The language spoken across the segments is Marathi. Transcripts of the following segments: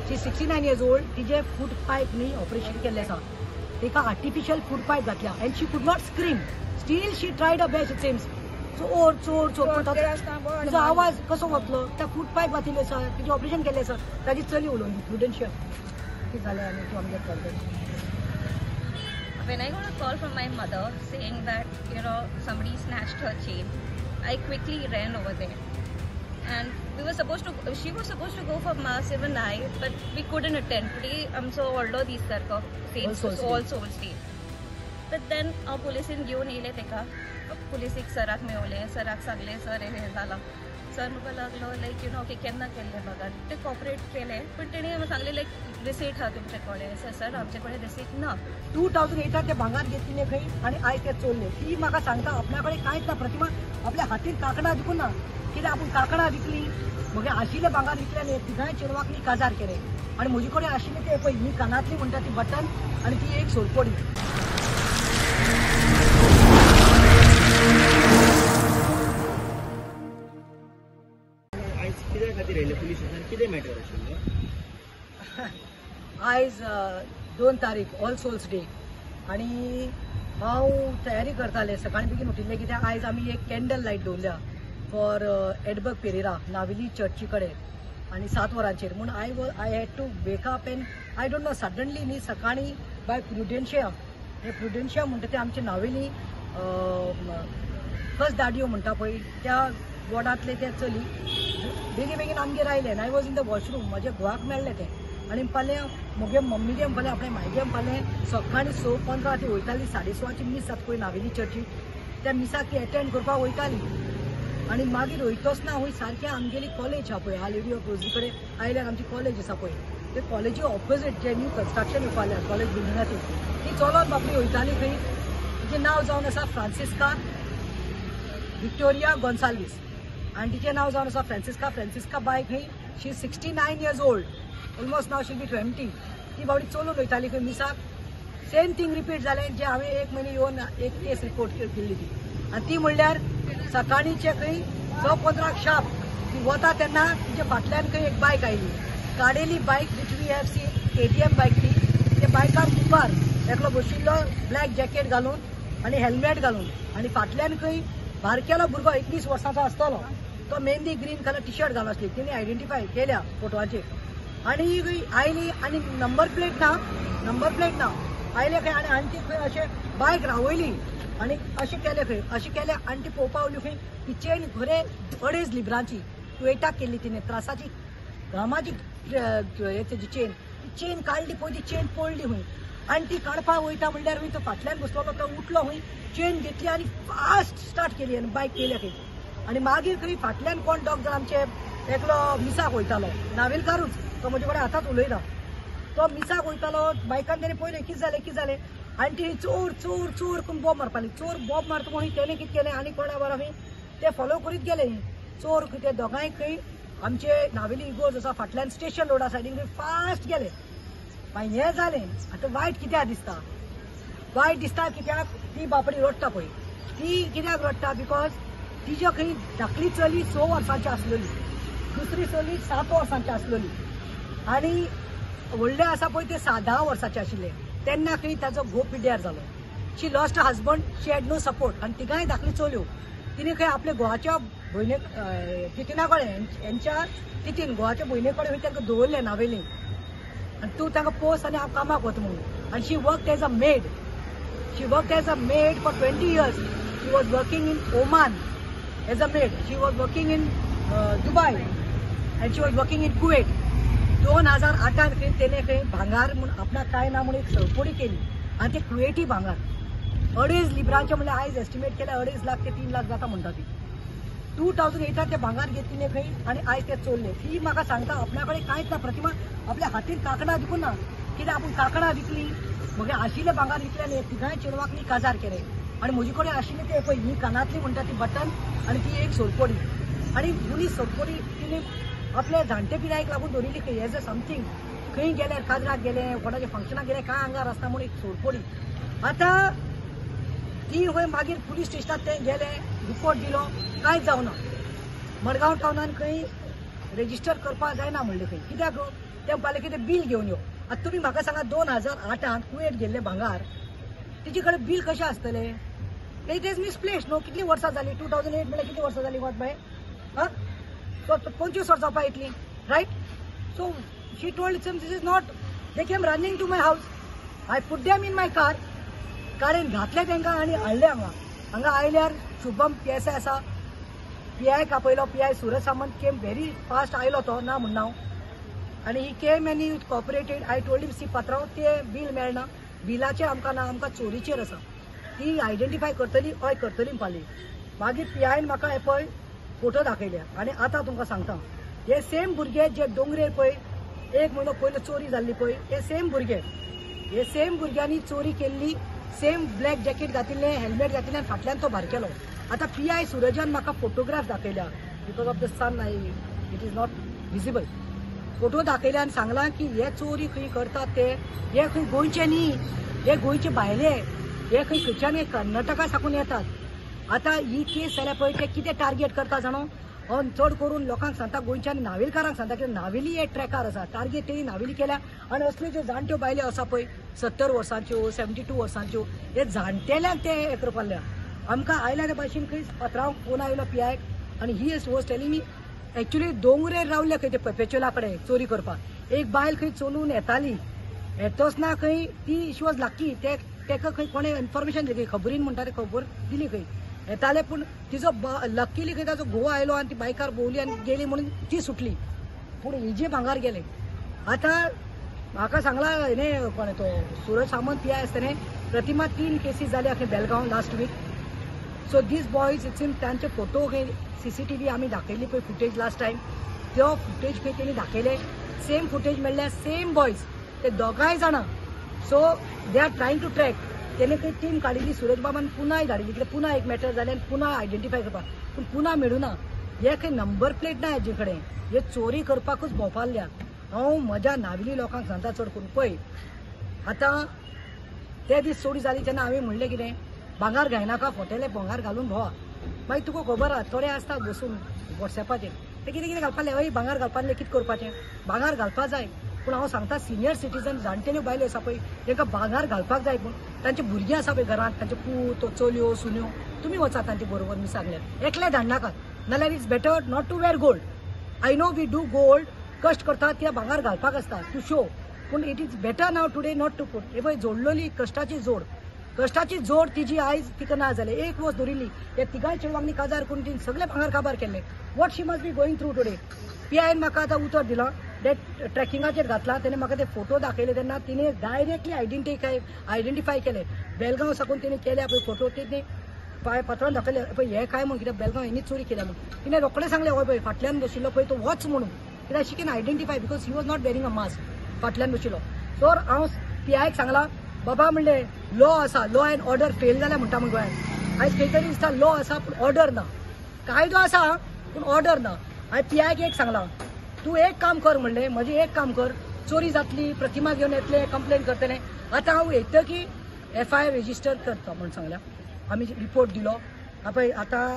शी 69 years old. तिचे फूट पायप न्ही ऑपरेशन केल्लें आसा. तिका आर्टिफिशियल फूट पायप घातल्या अँड शी कुड not scream. Steel she triad a best it सेम्स. चोर चोर चोर तिचो आवाज कसो वतलो. त्या फूट पायप घातिल्ले आसा. तिचे ऑपरेशन केल्लें आसा. ताजी चली उलोवन प्रुडेन्शियल कितें जालें आनी तूं आमगे चलता. When I got a call from my mother saying that, somebody snatched her chain, I quickly ran over there. And she was supposed to go for mass even I, but we couldn't attend. Today, so although these are all Souls Day. But then our police in घेऊन येले तेका. Police एक सराक मेवले, सराक सांगले सर हे झाला. सर म्हाका लागलो की केन्ना केल्ले बघा. ते कॉपरेट केले, पण तेणी सांगले रिसीट हा तुमचे कडेन. सर आमचे कडेन रिसीट ना. 2008 ते भांगार घेतले खंय आनी आयज ते चोरले. ती म्हाका सांगता आपल्या कडेन कांयच ना. प्रतिमा आपल्या हातीन कांकणां विकून ना. कित्याक आपूण कांकणां विकली, म्हगे आशिल्ले भांगार विकले न्ही. तिगांय चेडवाक काजार केले आनी म्हजे कडेन आशिल्ले ते पळय ही कानांतली म्हणटा ती बटन आनी ती एक सोलकोडी. आयज 2 तारीख ऑल सोल्स डे आनी हांव तयारी करतालें. सकाळीं बेगीन उठिल्लें कित्याक आयज आमी एक कॅन्डल लायट दवरल्या फॉर एडबर्ग पेरेरा नावेली चर्ची कडेन आनी 7 वरांचेर. म्हूण I had to wake up and I don't know suddenly न्ही सकाळीं बाय प्रुडेन्शिया. हे प्रुडेन्शिया म्हणटा ते आमचे नावेली फर्स्ट दाडियो म्हणटा पळय त्या वॉर्डांतले ते चली बेगीन बेगीन आमगेर आयले. I was in the washroom. म्हज्या घोवाक मेळ्ळें तें आनी म्हणपालें म्हगे मम्मीगे म्हणपालें आपणे मायगे म्हणपालें सकाळीं 6:15 ती वयताली 6:15 मीस जाता पळय नावेली चर्ची. त्या मिसाक ती एटेंड करपाक वयताली आनी मागीर वयतोच ना हूंय सारकें आमगेली कॉलेज आहा पळय लेडी ऑफ रोजी कडेन आयल्यार आमची कॉलेज आसा पळय ते कॉलेजी ऑपोजीट जे न्यू कन्स्ट्रक्शन येवपालें कॉलेज बिल्डिंगाची ती चलोन बापडी वयताली खंय. तिचें नांव जावन आसा फ्रांसिस्का विक्टोरिया गोन्साल्वीस आनी तिचें नांव जावन आसा फ्रांसिस्का बाय खंय. शी 69 years old. Almost now she be 20. ती बाबडी चलून वयताली खंय मिसाक. सेम थिंग रिपीट जालें जे हांवें 1 म्हयनो येवन एक केस रिपोर्ट केल्ली ती आनी ती म्हणल्यार सकाळींचे खंय 6:15 शार्प ती वता तेन्ना तिच्या फाटल्यान खंय एक बायक आयली. काडेली bike which we have seen KTM bike ती. ते बायकार मुखार एकलो बशिल्लो ब्लॅक जॅकेट घालून आनी हेल्मेट घालून आनी फाटल्यान खंय बारकेलो भुरगो 21 वर्सांचो आसतलो. तो mehndi green colour T shirt घालून आसली. तिणी आयडेंटिफाय केल्या फोटोवाचेर आनी आयली आनी नंबर प्लेट ना आयले खंय आनी आनी ती खंय अशें बायक रावयली आनी अशें केलें आनी ती पळोवपाक उरली खंय. ती चेन खरे 2.5 लिबरांची टुवेटाक केल्ली तिणें त्रासाची घामाची तेजी चेन काडली पळय ती चेन पडली खंय आनी ती काडपाक वयता म्हणल्यार खंय तो फाटल्यान बसलोलो तो उठलो खंय चेन घेतली आनी फास्ट स्टार्ट केली आनी बायक केल्या खंय. आनी मागीर खंय फाटल्यान कोण डॉग जावन आमचे एकलो मिसाक वयतालो नावेलकारूच तो म्हजे कडेन आतांच उलयता. तो मिसाक वयतालो बायकान तेणें पयलें कितें जालें आनी ती चोर चोर चोर करून बॉब मारपाली. चोर बॉब मारता म्हणून तेणें कितें केलें आनी कोणा बरो खंय ते फॉलो करीत गेले. चोर ते दोगांय खंय आमचे नावेली इगोर्ज आसा फाटल्यान स्टेशन रोडा सायडीन खंय फास्ट गेले. मागीर हें जालें. आतां वायट कित्याक दिसता कित्याक ती बापडी रडटा पळय ती कित्याक रडटा बिकॉज तिच्या खंय धाकली चली 6 वर्सांची आसलेली दुसरी चली 7 वर्सांची आसलेली आनी व्हडले आसा पळय ते 10 वर्साचे आशिल्ले. तेन्ना खंय ताजो घोव पिड्ड्यार जालो. She lost a husband. She had no support आनी तिगांय धाकली चलयो. तिने खंय आपल्या घोवाच्या तितीना कडेन हेंच्या तितीन घोवाच्या भयणे कडेन तांकां दवरलें नावेली आनी तूं तांकां पोस आनी हांव कामाक वता म्हणून. आनी she work as a maid. For 20 years. She was working in Oman as a maid. She was working in Dubai and she was working in Kuwait. 2008 खंय तेणे खंय भांगार म्हूण आपणाक कांय ना म्हूण एक सळकोडी केली आनी ते कुवेटी भांगार 2.5 लिबरांचे म्हणल्यार आयज एस्टिमेट केल्यार 2.5 लाख ते 3 लाख जाता म्हणटा ती. 2008 ते भांगार घेतली खंय आनी आयज ते चोरले. ती म्हाका सांगता आपल्या कडेन कांयच ना. प्रतिमा आपल्या हातीन कांकणां विकून ना. कित्याक आपूण कांकणां विकली म्हगे आशिल्ले भांगार विकले न्ही. तिगांय चेडवाक काजार केले आनी म्हजे कडेन आशिल्ले ते पळय ही कानांतली म्हणटा ती बटन आनी ती एक सोलकोडी आनी मुनी सोलकोडी तिणे आपल्या जाणटे पिरायेक लागून दवरिल्ली खंय एज अ समथींग. खंय गेले काजराक गेले कोणाच्या फंक्शनाक गेले काय आंगार आसता म्हणून एक सोलकोडी. आतां ती खंय मागीर पुलीस स्टेशनात ते गेले रिपोर्ट दिलो कांयच जावना. मडगांव टावनान खंय रेजिस्टर करपाक जायना म्हणलें खंय. कित्याक ते म्हणपाले की ते बील घेवन यो. आतां तुमी म्हाका सांगा 2008 कुवेत गेल्ले भांगार तिचे कडेन बील कशें आसतलें? इट इज मिसप्लेस्ड न्हू. कितलीं वर्सां जालीं? 2008 म्हळ्यार कितलीं वर्सां जालीं वच बाय? हां, सो 25 वर्सां जावपा येतलीं, right? So she told him this is not. They came running to my house. I put them in my car. कारेन घातले तांकां आनी हाडले हांगा आयल्यार शुभम PSI आसा, PI आपयलो. PI Suraj Samant came very fast आयलो तो, ना म्हणून हांव. आनी he came any cooperated. I told him see पात्रांव ते बील मेळना, बिलाचेर आमकां ना, आमकां चोरीचेर आसा. ती आयडेंटिफाय करतली, हय करतली फाल्यां. मागीर PIन म्हाका हे पळय फोटो दाखयल्या. आनी आतां तुमकां सांगता, हे सेम भुरगे जे दोंगरेर पळय 1 म्हयनो पयलो चोरी जाल्ली पळय, हे सेम भुरग्यांनी चोरी केल्ली. सेम ब्लॅक जॅकेट घातिल्लें, हेल्मेट घातिल्लें, फाटल्यान तो भायर केलो. आतां PI सुरजान म्हाका फोटोग्राफ दाखयल्या. Because of the sun it is not visible. Photo दाखयले आनी सांगलां की हे चोरी खंय करतात ते, हे खंय गोंयचे न्ही, हे गोंयचे भायले, हे खंय खंयच्यान कर्नाटका साकून येतात. आतां ही केस जाल्या पळय ते कितें टार्गेट करता जाणो, चड करून लोकांक सांगता, गोंयच्या नावेलकारांक सांगता की नावेली हे ट्रॅकार आसा. टार्गेट तेणी नावेली केल्या. आनी असल्यो ज्यो जाणट्यो बायल्यो आसा पळय 70 वर्सांच्यो, 72 वर्सांच्यो, हे जाणटेल्यांक ते हे करपाल्या. आमकां आयल्या त्या भाशेन खंय पात्रांव फोन आयलो PIक आनी he was telling me actually दोंगरेर रावले खंय ते परपेच्युअला कडेन चोरी करपाक. एक बायल खंय चलून येताली, येतोच खंय ती शी वॉज लकी. तेका खंय कोणें इन्फॉर्मेशन दिली, खबरीन म्हणटा ते खबर दिली खंय. येताले पूण तिजो लकीली खंय ताजो घोव आयलो आनी ती बायकार भोंवली आनी गेली म्हणून ती सुटली. पूण हिजे भांगार गेले. आतां म्हाका सांगला हेणे कोणे तो सूरज सामंत PI आसतना प्रतिमा 3 केसीस जाल्या खंय Belgaum last week. So these boys it's in तांचे फोटो खंय CCTV आमी दाखयल्ली पळय फुटेज लास्ट टायम, त्यो फुटेज खंय तेणी दाखयले. सेम फुटेज मेळ्ळ्या, सेम बॉयज ते दोगांय जाणां. So they are trying to track. तेणे खंय टीम काडिल्ली, सूरज बाबान पुनाय धाडिल्ली, कित्याक पुना एक मॅटर जालें आनी पुना आयडेंटिफाय करपाक. पूण पुना मेळुना. हे खंय नंबर प्लेट ना हेजे कडेन. हे चोरी करपाकूच भोंवपाल्ल्या. हांव म्हज्या नाविली लोकांक सांगता चड करून पळय, आतां ते दीस चोरी जाली तेन्ना हांवें म्हणलें कितें, भांगार घायनाका, फोटेले भांगार घालून भोंवा. मागीर तुका खबर आहा थोडे आसता बसून वॉट्सॅपाचेर ते कितें कितें घालपालें, हय भांगार घालपालें कितें करपाचें. भांगार घालपाक जाय, पूण हांव सांगता सिनियर सिटीजन जाणटेल्यो बायल्यो आसा पळय तांकां भांगार घालपाक जाय. पूण तांचे भुरगीं आसा पळय घरांत, तांचे पूत, चलयो, सुन्यो, तुमी वचात तांचे बरोबर मिसाकल्यार. एकले धाडनाकात. नाल्यार it's better not to wear gold. I know we do gold, कश्ट करतात ते भांगार घालपाक आसता टू शो. पूण it is better now today not to put. हे पळय जोडलेली कश्टाची जोड तिची आयज तिका ना जाले. एक वर्स धरिल्ली. हे तिगाय चेडवांनी काजार करून तिने सगळे भांगार काबार केले. What she must be going through today. PIन म्हाका आतां उतर दिलां, ते ट्रॅकिंगाचेर घातला. तेणे म्हाका ते फोटो दाखयले तेन्ना तिने डायरेक्टली आयडेंटिफाय केले. बेलगांव साकून तिने केल्या पळय फोटो, तिने पात्रांव दाखयले पळय हे काय म्हणून, कित्याक बेलगांव हेणीच चोरी केल्या म्हणून. तिने रोखडें सांगलें हय पळय फाटल्यान बशिल्लो पळय तो वच म्हणून. कित्याक she can identify because he was not wearing a mask. फाटल्यान बशिल्लो. सो हांव PIक सांगला बाबा म्हणलें लॉ आसा, लॉ एंड ऑर्डर फेल जाल्या म्हणटा म्हण गोंयांत. आयज खंय तरी दिसता लॉ आसा पूण ऑर्डर ना. कायदो आसा पूण ऑर्डर ना. हांवें PIक एक सांगलां तूं एक काम कर म्हणलें, म्हजें एक काम कर, चोरी जातली, प्रतिमा घेवन येतले, कंप्लेन करतले. आतां हांव येतकी FIR रेजिस्टर करता म्हणून सांगल्या. आमी रिपोर्ट दिलो. पळय आतां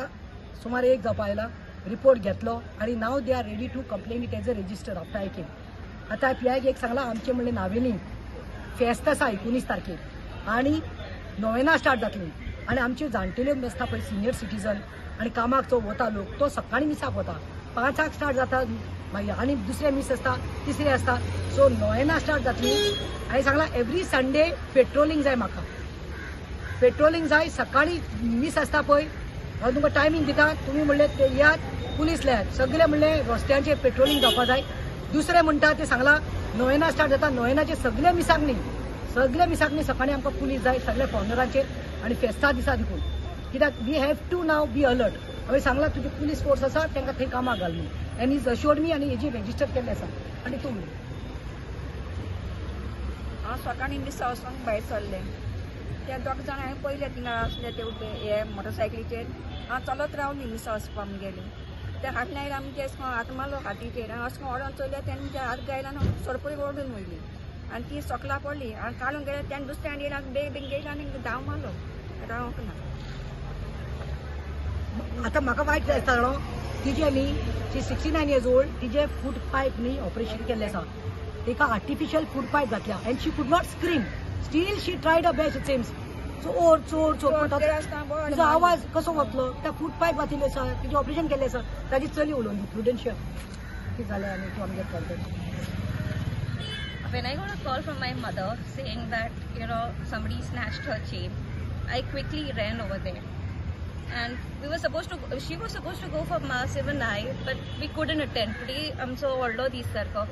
सुमार 1 जावपा आयला. रिपोर्ट घेतलो आनी नाव they are ready to complain it as a register after I came. आतां PIक एक सांगलां आमचें म्हणलें नावेली फेस्त आसा 19 तारखेक आनी नोवेना स्टार्ट जातली. आनी आमच्यो जाणटेल्यो आसता पळय सिनियर सिटीजन आनी कामाक जो वता लोक तो सकाळीं मिसाक वता. 5 स्टार्ट जाता मागीर आनी दुसरे मिस आसता, तिसरे आसता. सो नोवेना स्टार्ट जातली. हांवें सांगलां एवरी संडे पेट्रोलिंग जाय म्हाका. पेट्रोलिंग जाय. सकाळीं मिस आसता पळय हांव तुमकां टायमींग दिता. तुमी म्हणलें ते यात पुलीस लायात. सगळे म्हणलें रस्त्यांचेर पेट्रोलिंग जावपा जाय. दुसरे म्हणटा ते सांगलां नोवेना स्टार्ट जाता. नोवेनाचे सगळे मिसाक न्ही सकाळीं आमकां पुलीस जाय सगळे फॉर्नराचेर आनी फेस्ता दिसा देखून. कित्याक we have to now be alert. हांवें सांगलां तुजी पुलीस फोर्स आसा तांकां थंय कामाक घाल म्हणून. एन इज अश्योर्ड मी आनी हेजी रेजिस्टर केल्लें आसा. आनी तूं म्हणलें हांव सकाळीं मिसा वचूंक भायर सरलें. ते 2 जाण हांवें पयले थिंगा आसले ते हे मोटरसायकलीचेर. हांव चलत रावली मिसा वचपाक गेली. ते हाटले आयले आमचे अशें करून हात मारलो हातीचेर. हांव अशें करून ओडोन चोयले तेंचे हात गायला आनी सोडपळी ओडून वयली आनी ती सकला पडली. आनी काडून गेले तेन्ना दुसऱ्या हांडी येयला बेग गेली आनी धांव मारलो. रावंक ना. आतां म्हाका वायट दिसता जाणो तिजे न्ही शी 69 years old. तिजे फूट पायप न्ही ऑपरेशन केल्लें आसा. तिका आर्टिफिशियल फूड पायप घातल्या अँड शी कुड not scream steel she triad a best it सेम्स चोर चोर चोर तिचो आवाज कसो वतलो त्या फूड पायप घातिल्ले सर तिचे ऑपरेशन केले सर ताजी चली उलोवन प्रुडेन्शियल कितें जालें आनी तूं आमगे content When I got a call from my mother saying that, somebody snatched her chain, I quickly ran over there. And she was supposed to go for mass, even I, but we couldn't attend. Today, आमचो व्हडलो दीस सारको,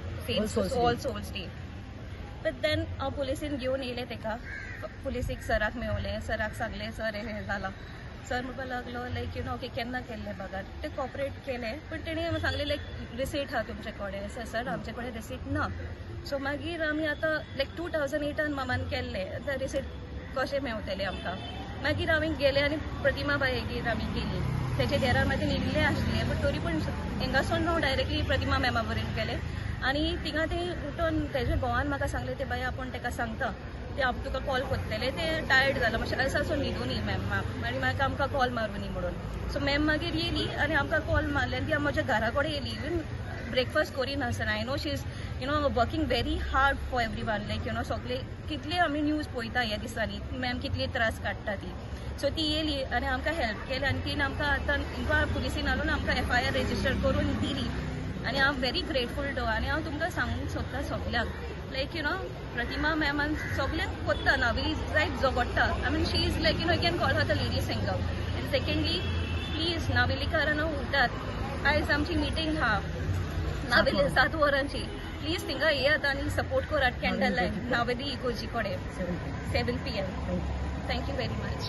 All Souls Day. But then, पुलिसीन घेवन येयले तेका, पुलिसीक सराक मेवले, सराक सांगले, सर हे जाला. सर म्हणपाक लागलो ओके केन्ना केल्ले बघात ते कॉपरेट केले पण तेणी सांगले रिसीट हा तुमचे कडेन सर आमचे कडेन रिसीट ना सो मागीर आमी आतां 2008 मामान केल्ले ते रिसीट कशें मेवतले आमकां मागीर आमी गेले आनी प्रतिमा बायगेर आमी गेली तेचे देरार मागीर निघिल्ले आसले बट तरी पूण हिंगासून हांव डायरेक्टली प्रतिमा मॅमा बरें गेले आनी थिंगा ते उठून तेजे घोवान म्हाका सांगले ते बाय आपूण तेका सांगता ते आप तुका कॉल करतले ते टायर्ड जालो मातशें असो न्हिदून न्ही मॅम आनी म्हाका आमकां कॉल मारूं न्ही म्हणून सो मॅम मागीर येयली आनी आमकां कॉल मारले आनी ती म्हज्या घरा कडेन येयली इवन ब्रेकफास्ट करिनासतना I know she is working very hard for every one सगळे कितले आमी न्यूज पळयता ह्या दिसांनी मॅम कितली त्रास काडटा ती सो ती येयली आनी आमकां हेल्प केली आनी तीन आमकां आतां इंका पुलिसीन हाडून आमकां FIR रेजिस्टर करून दिली आनी हांव व्हेरी ग्रेटफूल टू आनी हांव तुमकां सांगूंक सोदता सगळ्यांक प्रतिमा मॅमान सगळ्यांक कोत्ता नावेली जायत झगडटा I mean she is you can call her the lady singer and secondly please नावेलीकारांना उठात आयज आमची मिटींग हा नावेली 7 वरांची प्लीज थिंगा येयात आनी सपोर्ट करात कॅन्डल लायट नावेली इगोजी कडेन 7 PM थँक्यू व्हेरी मच